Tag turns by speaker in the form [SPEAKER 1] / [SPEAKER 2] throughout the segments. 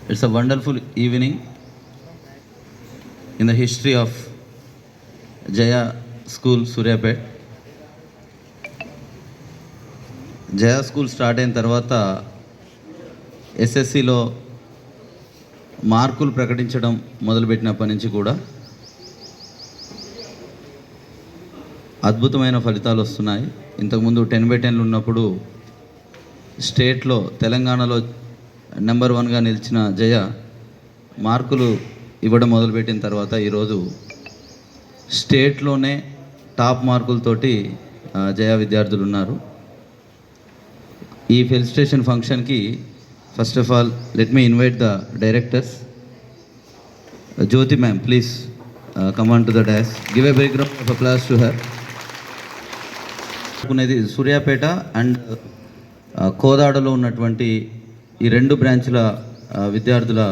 [SPEAKER 1] It's a wonderful evening in the history of Jaya School, Suryapet. Jaya school start అయిన తర్వాత ఎస్ఎస్సిలో మార్కులు ప్రకటించడం మొదలుపెట్టినప్పటి నుంచి కూడా అద్భుతమైన ఫలితాలు వస్తున్నాయి. ఇంతకుముందు 10/10 ఉన్నప్పుడు స్టేట్లో తెలంగాణలో నెంబర్ 1గా నిలిచిన జయ మార్కులు ఇవ్వడం మొదలుపెట్టిన తర్వాత ఈరోజు స్టేట్లోనే టాప్ మార్కులతోటి జయ విద్యార్థులు ఉన్నారు. ఈ ఫెలిసిటేషన్ ఫంక్షన్కి first of all let me invite the directors. Jyothi ma'am, please come on to the dash. Give a big round of applause to her. అనేది సూర్యాపేట అండ్ కోదాడలో ఉన్నటువంటి ఈ 2 బ్రాంచుల విద్యార్థుల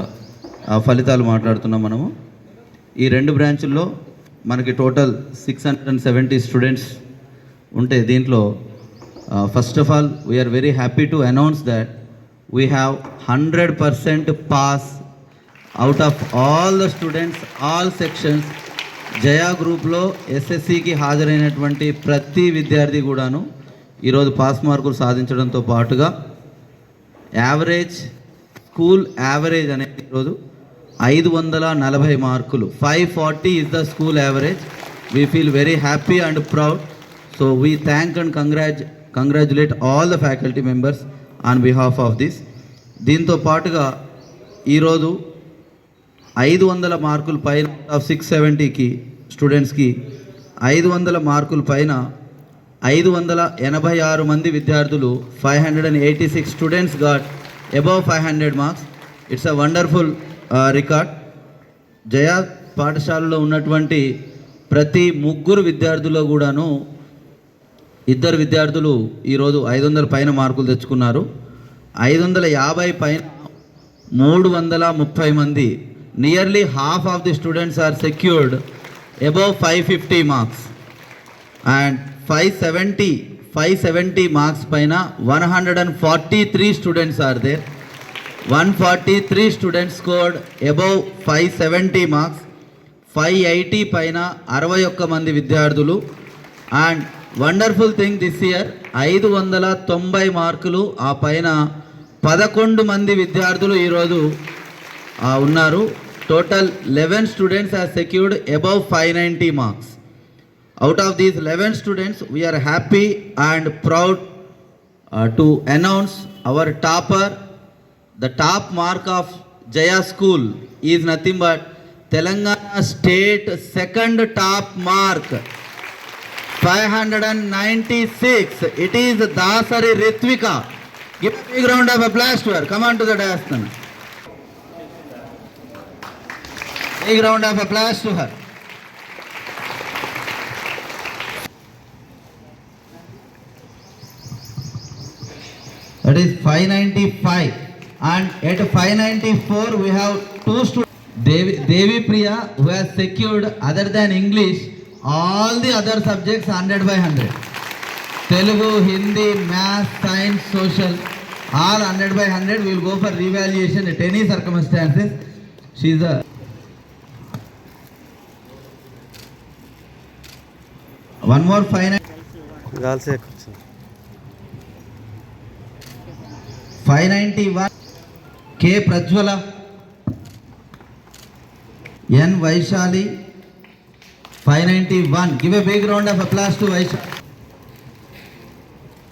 [SPEAKER 1] ఫలితాలు మాట్లాడుతున్నాం మనము. ఈ 2 బ్రాంచుల్లో మనకి టోటల్ 670 స్టూడెంట్స్ ఉంటే దీంట్లో first of all we're very happy to announce that we have 100% pass out of all the students, all sections. Jaya గ్రూప్లో ఎస్ఎస్సికి హాజరైనటువంటి ప్రతి విద్యార్థి కూడాను ఈరోజు పాస్ మార్కులు సాధించడంతో పాటుగా యావరేజ్ స్కూల్ యావరేజ్ అనేది ఈరోజు 540 మార్కులు, 540 is the school average. We feel very happy and proud. So we thank and congratulate all the faculty members on behalf of this. దీంతో పాటుగా ఈరోజు 500 మార్కుల పైన ఆఫ్ 670కి స్టూడెంట్స్కి 500 మార్కుల పైన 586 మంది విద్యార్థులు, 586 students got above 500 marks. It's a wonderful record. Jaya పాఠశాలలో ఉన్నటువంటి ప్రతి 3 విద్యార్థుల్లో కూడాను 2 విద్యార్థులు ఈరోజు 500 పైన మార్కులు తెచ్చుకున్నారు. 550 పైన 330 మంది, nearly half of the students are secured above 550 marks. And 570 marks పైన 143 students are there. 143 students scored above 570 marks. 580 పైన 61 మంది విద్యార్థులు. And wonderful thing this year 590 మార్కులు ఆ పైన 11 మంది విద్యార్థులు ఈరోజు ఉన్నారు. Total 11 students are secured above 590 marks. Out of these 11 students, we are happy and proud to announce our topper. The top mark of Jaya School is nothing but Telangana State second top mark, 596. It is Dasari Ritvika. Give a big round of applause to her. Come on to the dais. Big round of applause to her. That is 595, and at 594 we have 2 students. Devi Priya, who has secured other than English all the other subjects 100/100. Telugu, Hindi, Math, Science, Social, all 100/100. We will go for revaluation at any circumstances. She is a one more 591 K Prajwala, N Vaishali, 591. Give a big round of applause to Vaishali.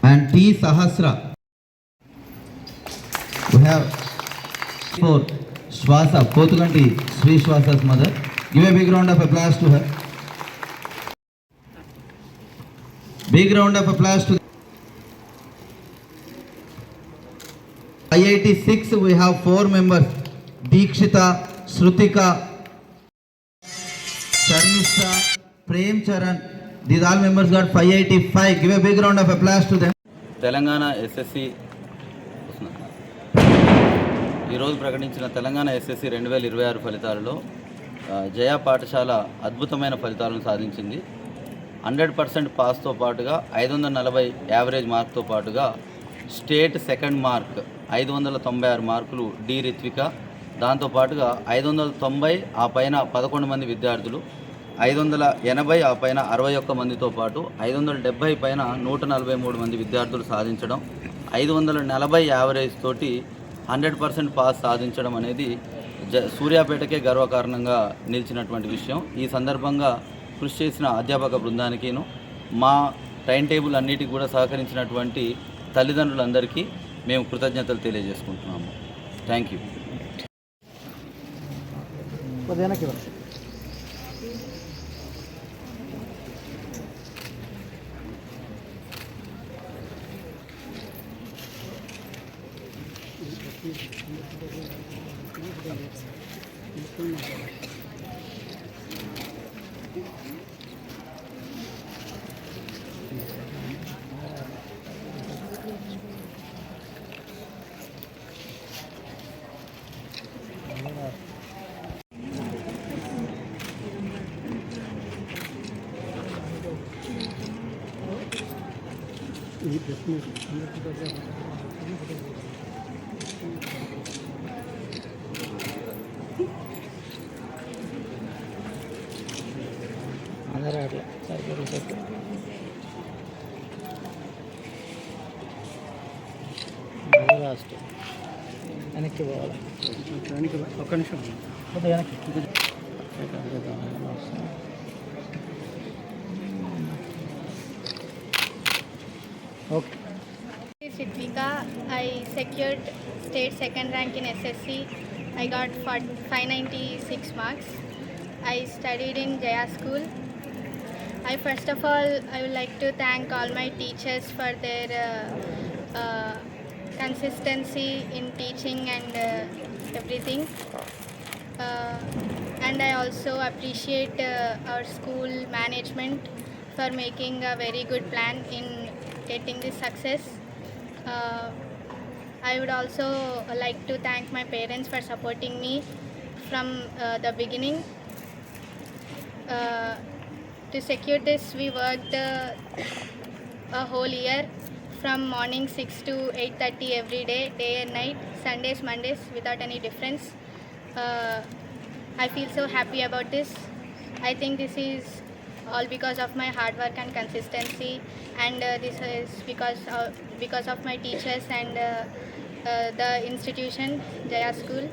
[SPEAKER 1] And T Sahasra. We have 4 Shwasa, Potuganti Sri Shwasa's mother. Give a big round of applause to her. Big round of applause to IIT 6. We have 4 members: Deekshita, Shrutika, Sharmisha, Prem Charan. These all members got 585. Give a big round of applause to them. Telangana SSC ఈరోజు ప్రకటించిన Telangana SSC 2026 ఫలితాలలో జయా పాఠశాల అద్భుతమైన ఫలితాలను సాధించింది. 100% పాస్తో పాటుగా 540 average మార్క్తో పాటుగా state second mark 596 మార్కులు డి రిత్విక, దాంతోపాటుగా 590 ఆ పైన 11 మంది విద్యార్థులు, 580 ఆ పైన 61 మందితో పాటు 570 పైన 143 మంది విద్యార్థులు సాధించడం, 540 యావరేజ్ తోటి 100% పాస్ సాధించడం అనేది సూర్యాపేటకే గర్వకారణంగా నిలిచినటువంటి విషయం. ఈ సందర్భంగా కృషి చేసిన అధ్యాపక బృందానికిను, మా టైం టేబుల్ అన్నిటికీ కూడా సహకరించినటువంటి తల్లిదండ్రులందరికీ మేము కృతజ్ఞతలు తెలియజేసుకుంటున్నాము. Thank you.
[SPEAKER 2] వెనక్కి పోవాలి, ఒక్క నిమిషం వెనక్కి. Okay.
[SPEAKER 3] Ritvika, I secured state second rank in SSC. I got 596 marks. I studied in Jaya School. First of all, I would like to thank all my teachers for their consistency in teaching and everything. And I also appreciate our school management for making a very good plan in getting this success. I would also like to thank my parents for supporting me from the beginning. To secure this, we worked a whole year from morning 6 to 8:30 every day, day and night, Sundays, Mondays, without any difference. I feel so happy about this. I think this is all because of my hard work and consistency, and this is because of my teachers and the institution, Jaya School.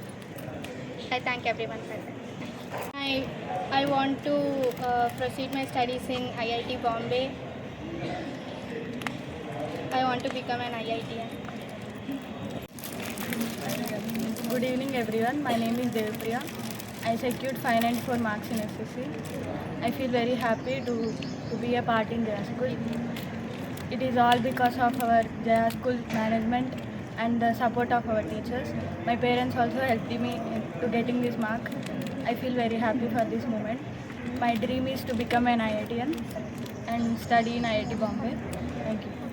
[SPEAKER 3] I thank everyone for that. I want to proceed my studies in IIT Bombay. I want to become an IITian.
[SPEAKER 4] Good evening everyone, my name is Devapriya. I secured 594 marks in SSC. I feel very happy to be a part in Jaya School. It is all because of our Jaya School management and the support of our teachers. My parents also helped me to getting this mark. I feel very happy for this moment. My dream is to become an IITian and study in IIT Bombay. Thank you.